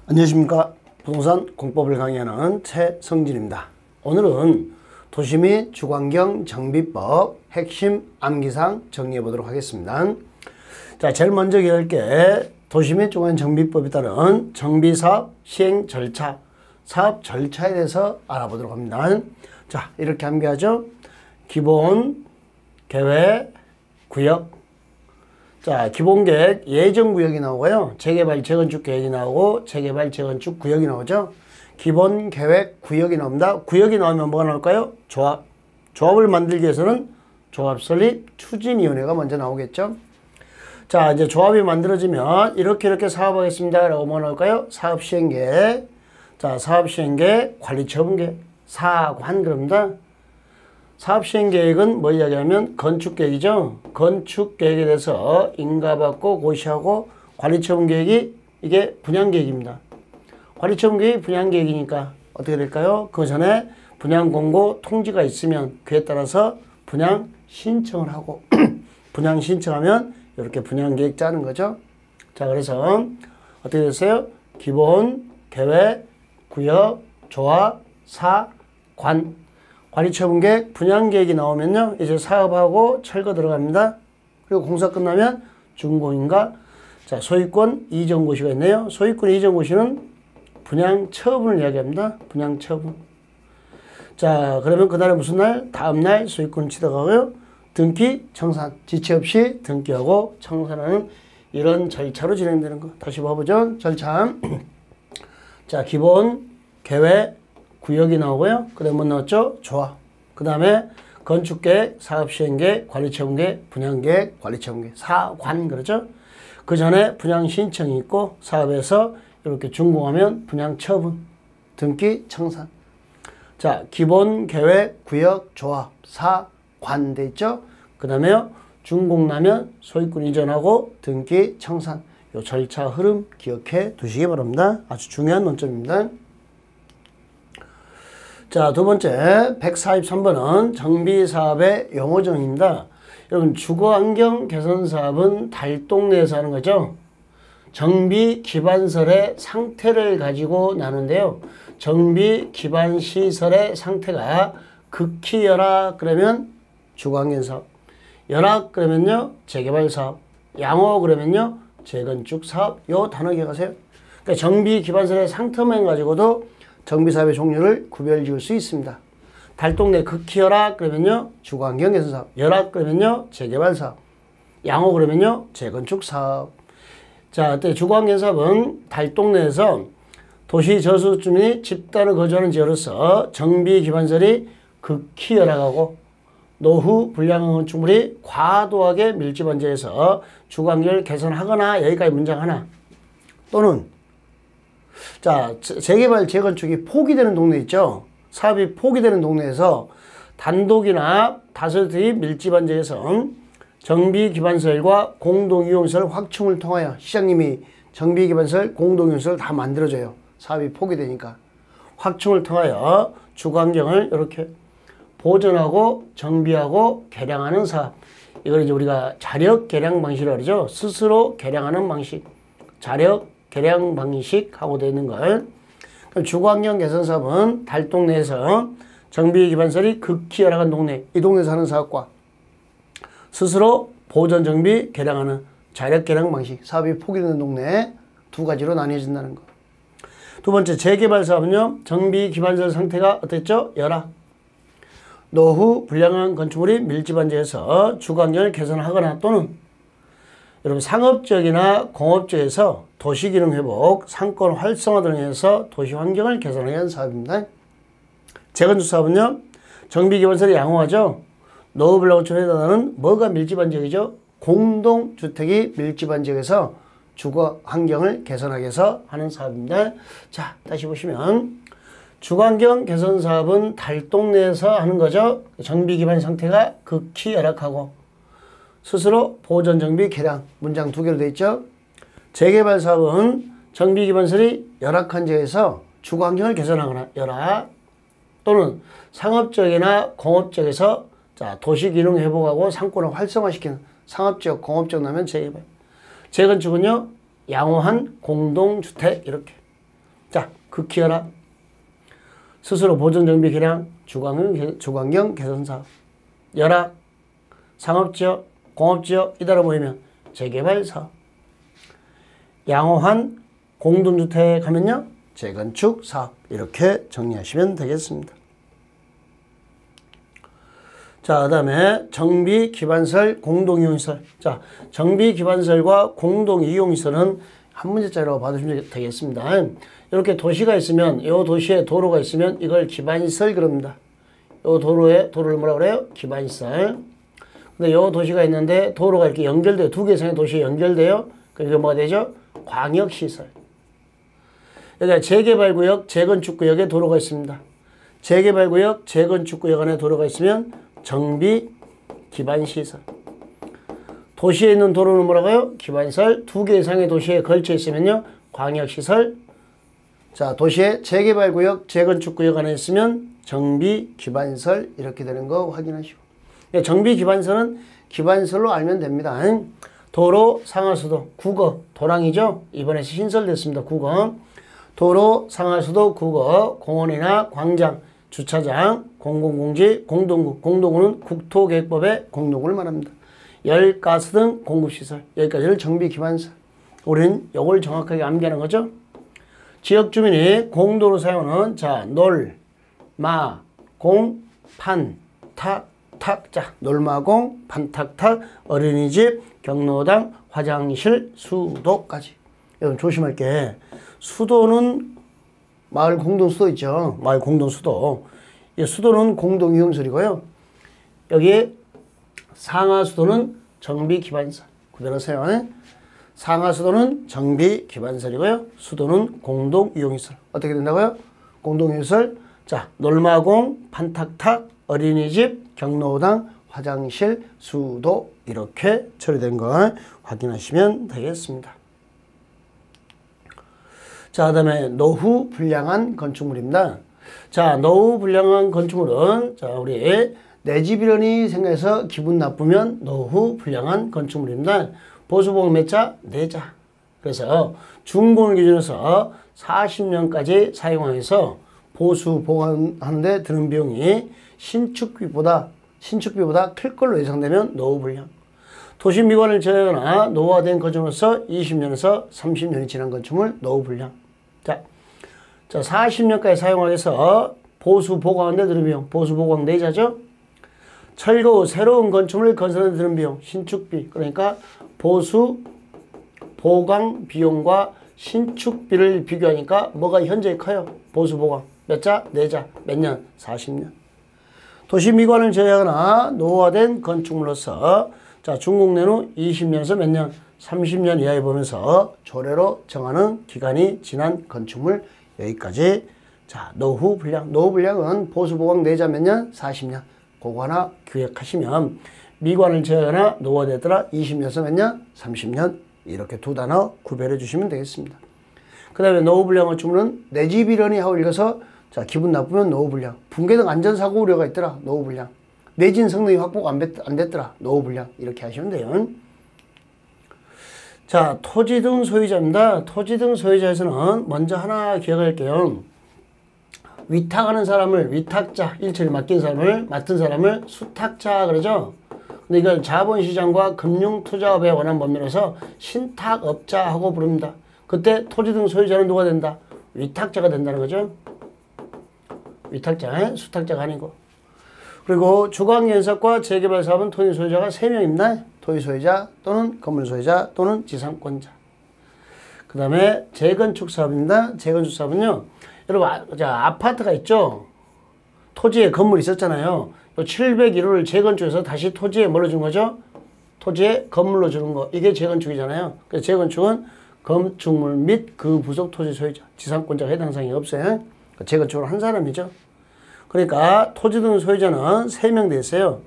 안녕하십니까. 부동산 공법을 강의하는 최성진입니다. 오늘은 도시 및 주거환경 정비법 핵심 암기사항 정리해 보도록 하겠습니다. 자, 제일 먼저 기억할 게 도시 및 주거환경 정비법에 따른 정비사업 시행 절차, 사업 절차에 대해서 알아보도록 합니다. 자, 이렇게 암기하죠. 기본, 계획, 구역. 자, 기본계획 예정구역이 나오고요. 재개발, 재건축 계획이 나오고 재개발, 재건축 구역이 나오죠. 기본계획 구역이 나옵니다. 구역이 나오면 뭐가 나올까요? 조합. 조합을 만들기 위해서는 조합설립 추진위원회가 먼저 나오겠죠. 자, 이제 조합이 만들어지면 이렇게 사업하겠습니다 라고 뭐 나올까요? 사업시행계획. 자, 사업시행계획, 관리처분계획, 사관 그럽니다. 사업시행계획은 뭐 이야기하면 건축계획이죠. 건축계획에 대해서 인가받고 고시하고 관리처분계획이 이게 분양계획입니다. 관리처분계획이 분양계획이니까 어떻게 될까요? 그 전에 분양공고 통지가 있으면 그에 따라서 분양신청을 하고 분양신청하면 이렇게 분양계획 짜는 거죠. 자, 그래서 어떻게 됐어요? 기본, 계획, 구역, 조합, 사, 관. 관리처분계획, 분양계획이 나오면요. 이제 사업하고 철거 들어갑니다. 그리고 공사 끝나면 준공인가. 자, 소유권 이전고시가 있네요. 소유권 이전고시는 분양처분을 이야기합니다. 분양처분. 자, 그러면 그날에 무슨 날? 다음날 소유권 취득하고요. 등기, 청산. 지체 없이 등기하고 청산하는 이런 절차로 진행되는 거. 다시 봐보죠. 절차. 자, 기본, 계획, 구역이 나오고요. 그 다음에 뭐 나왔죠? 조합. 그 다음에 건축계획, 사업시행계획, 관리처분계획, 분양계획, 관리처분계획, 사관 그러죠. 그 전에 분양신청이 있고 사업에서 이렇게 준공하면 분양처분, 등기, 청산. 자, 기본계획, 구역, 조합, 사관 돼 있죠. 그 다음에 준공 나면 소유권 이전하고 등기, 청산. 이 절차 흐름 기억해 두시기 바랍니다. 아주 중요한 논점입니다. 자, 두 번째 143번은 정비사업의 용어정의입니다. 여러분, 주거환경 개선사업은 달동네에서 하는 거죠. 정비기반설의 상태를 가지고 나누는데요. 정비기반시설의 상태가 극히 열악 그러면 주거환경사업, 열악 그러면요 재개발사업, 양호 그러면요 재건축사업. 요 단어 기억하세요. 그러니까 정비기반설의 상태만 가지고도 정비사업의 종류를 구별 지을 수 있습니다. 달동네 극히 열악 그러면요 주거환경 개선사업, 열악 그러면요 재개발사업, 양호 그러면요 재건축사업. 자, 주거환경 사업은 달동네에서 도시 저수 주민이 집단을 거주하는 지역으로서 정비기반설이 극히 열악하고 노후 불량한 건축물이 과도하게 밀집한 지역에서 주거환경을 개선하거나, 여기까지 문장 하나, 또는 자, 재개발, 재건축이 포기되는 동네 있죠. 사업이 포기되는 동네에서 단독이나 다수의 밀집한 지역에서 정비기반설과 공동이용시설 확충을 통하여 시장님이 정비기반설, 공동이용시설 다 만들어줘요. 사업이 포기되니까. 확충을 통하여 주거환경을 이렇게 보존하고 정비하고 개량하는 사업. 이걸 이제 우리가 자력 개량 방식이라고 그러죠. 스스로 개량하는 방식. 자력 개량 방식하고 되어 있는 걸. 그럼 주거환경 개선 사업은 달동네에서 정비기반설이 극히 열악한 동네, 이 동네에서 하는 사업과 스스로 보존 정비 개량하는 자력 개량 방식, 사업이 포기되는 동네 두 가지로 나뉘어진다는 거. 두 번째 재개발 사업은요, 정비기반설 상태가 어땠죠? 열악. 노후 불량한 건축물이 밀집한 지역에서 주거환경을 개선하거나, 또는 여러분 상업지역이나 공업지역에서 도시기능 회복, 상권 활성화 등을 해서 도시 환경을 개선하기 위한 사업입니다. 재건축 사업은요, 정비기반설이 양호하죠. 노후 불량 건축물에 해당하는 뭐가 밀집한 지역이죠? 공동주택이 밀집한 지역에서 주거 환경을 개선하기 위해서 하는 사업입니다. 자, 다시 보시면 주거환경 개선 사업은 달동네에서 하는 거죠. 정비기반 상태가 극히 열악하고 스스로 보존 정비 개량, 문장 두 개로 되어 있죠. 재개발 사업은 정비기반설이 열악한 지역에서 주거환경을 개선하거나, 열악, 또는 상업지역이나 공업지역에서 자, 도시기능 회복하고 상권을 활성화시키는 상업지역, 공업지역 나면 재개발. 재건축은요, 양호한 공동주택 이렇게. 자, 극히여라. 스스로 보존정비 개량, 주관경 개선사업. 열악, 상업지역, 공업지역 이달아 보이면 재개발사업. 양호한 공동주택 하면요, 재건축사업. 이렇게 정리하시면 되겠습니다. 자, 그 다음에 정비기반설, 공동이용시설. 자, 정비기반설과 공동이용시설은 한 문제짜리로 봐주시면 되겠습니다. 이렇게 도시가 있으면, 이 도시에 도로가 있으면 이걸 기반시설 그럽니다. 이 도로를 뭐라 그래요? 기반시설. 근데 이 도시가 있는데 도로가 이렇게 연결돼요. 두 개 이상의 도시에 연결돼요. 그러니까 뭐가 되죠? 광역시설. 여기가 재개발구역, 재건축구역에 도로가 있습니다. 재개발구역, 재건축구역 안에 도로가 있으면 정비 기반시설. 도시에 있는 도로는 뭐라고요? 기반시설. 두 개 이상의 도시에 걸쳐 있으면요, 광역시설. 자, 도시의 재개발구역, 재건축구역 안에 있으면 정비 기반시설. 이렇게 되는 거 확인하시고. 정비 기반시설은 기반시설로 알면 됩니다. 도로, 상하수도, 국어, 도랑이죠? 이번에 신설됐습니다. 국어. 도로, 상하수도, 국어, 공원이나 광장, 주차장, 공공공지, 공동구. 공동구는 국토계획법의 공동구를 말합니다. 열, 가스 등 공급시설. 여기까지를 정비기반시설. 우리는 이걸 정확하게 암기하는 거죠. 지역주민이 공도로 사용하는, 자, 놀, 마, 공, 판, 탁, 탁. 자, 놀마공, 판탁탁, 어린이집, 경로당, 화장실, 수도까지. 여러분 조심할 게, 수도는 마을 공동수도 있죠. 마을 공동수도. 이 수도는 공동이용설이고요. 여기 상하수도는 정비기반시설. 구별하세요. 상하수도는 정비기반시설이고요. 수도는 공동이용시설. 어떻게 된다고요? 공동이용시설. 자, 놀마공, 판탁탁, 어린이집, 경로당, 화장실, 수도 이렇게 처리된 거 확인하시면 되겠습니다. 자, 그 다음에 노후 불량한 건축물입니다. 자, 노후 불량한 건축물은, 자, 우리 내 집이려니 생각해서 기분 나쁘면 노후 불량한 건축물입니다. 보수보강 몇 자? 4자. 그래서 준공을 기준으로 40년까지 사용하여서 보수 보강하는 데 드는 비용이 신축비보다 클 걸로 예상되면 노후 불량. 도시 미관을 제외하거나 노후화된 건축물로서 20년에서 30년이 지난 건축물 노후 불량. 자, 40년까지 사용하기 위해서 보수 보강하는 데 드는 비용, 보수 보강 4자죠. 철거 후 새로운 건축물 건설하는 데 드는 비용, 신축비. 그러니까 보수 보강 비용과 신축비를 비교하니까 뭐가 현저히 커요? 보수 보강. 몇 자? 4자. 몇 년? 40년. 도시 미관을 제외하거나 노후화된 건축물로서, 자, 준공된 후 20년에서 몇 년? 30년 이하에 보면서 조례로 정하는 기간이 지난 건축물. 여기까지. 자, 노후 불량. 노후 불량은 보수 보강 4자 몇 년? 40년. 그거 하나 기억하시면 미관을 제외하거나 노후화됐더라 20년에서 몇 년? 30년. 이렇게 두 단어 구별해 주시면 되겠습니다. 그 다음에 노후 불량 건축물은 내 집이려니 하고 읽어서, 자, 기분 나쁘면 노후 불량. 붕괴 등 안전사고 우려가 있더라. 노후 불량. 내진 성능이 확보가 안 됐더라. 노후 불량. 이렇게 하시면 돼요. 자, 토지 등 소유자입니다. 토지 등 소유자에서는 먼저 하나 기억할게요. 위탁하는 사람을 위탁자, 일처리 맡긴 사람을, 맡은 사람을 수탁자 그러죠. 근데 이걸 자본시장과 금융투자업에 관한 법률에서 신탁업자하고 부릅니다. 그때 토지 등 소유자는 누가 된다? 위탁자가 된다는 거죠. 위탁자, 수탁자가 아니고. 그리고 주거환경연석과 재개발 사업은 토지 소유자가 3명입니다. 토지 소유자 또는 건물 소유자 또는 지상권자. 그 다음에 재건축 사업입니다. 재건축 사업은요, 여러분, 아파트가 있죠? 토지에 건물이 있었잖아요. 701호를 재건축해서 다시 토지에 뭘로 준 거죠? 토지에 건물로 주는 거. 이게 재건축이잖아요. 그래서 재건축은 건축물 및 그 부속 토지 소유자, 지상권자가 해당 사항이 없어요. 재건축을 한 사람이죠. 그러니까 토지 등 소유자는 3명 돼 있어요.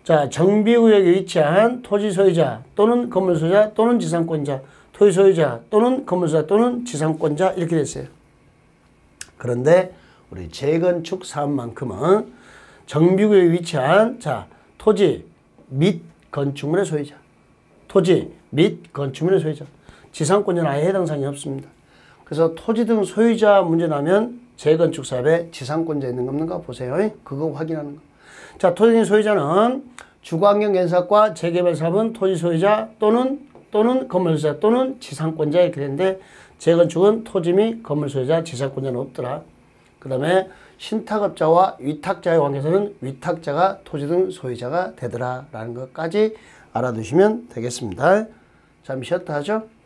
자, 정비구역에 위치한 토지 소유자 또는 건물 소유자 또는 지상권자, 토지 소유자 또는 건물 소유자 또는 지상권자 이렇게 됐어요. 그런데 우리 재건축 사업만큼은 정비구역에 위치한, 자, 토지 및 건축물의 소유자, 토지 및 건축물의 소유자, 지상권자는 아예 해당 사항이 없습니다. 그래서 토지 등 소유자 문제 나면 재건축 사업에 지상권자 있는 거 없는가 보세요. 그거 확인하는 거. 자, 토지 등 소유자는 주거환경 개선사업과 재개발 사업은 토지 소유자 또는 건물 소유자 또는 지상권자 이렇게 되는데 재건축은 토지 및 건물 소유자, 지상권자는 없더라. 그 다음에 신탁업자와 위탁자의 관계에서는 위탁자가 토지 등 소유자가 되더라 라는 것까지 알아두시면 되겠습니다. 잠시 쉬었다 하죠.